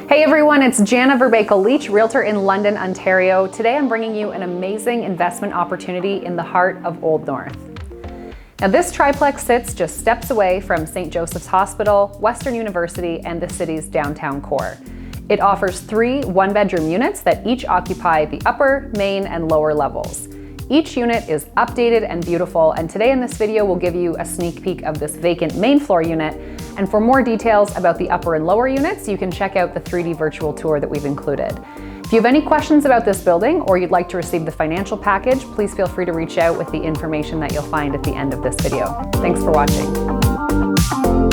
Hey everyone, it's Jana Verbakel Leach, realtor in London, Ontario. Today I'm bringing you an amazing investment opportunity in the heart of Old North. Now this triplex sits just steps away from St. Joseph's Hospital, Western University, and the city's downtown core. It offers 3 one-bedroom units that each occupy the upper, main, and lower levels. Each unit is updated and beautiful, and today in this video we'll give you a sneak peek of this vacant main floor unit. And for more details about the upper and lower units, you can check out the 3D virtual tour that we've included. If you have any questions about this building or you'd like to receive the financial package, please feel free to reach out with the information that you'll find at the end of this video. Thanks for watching.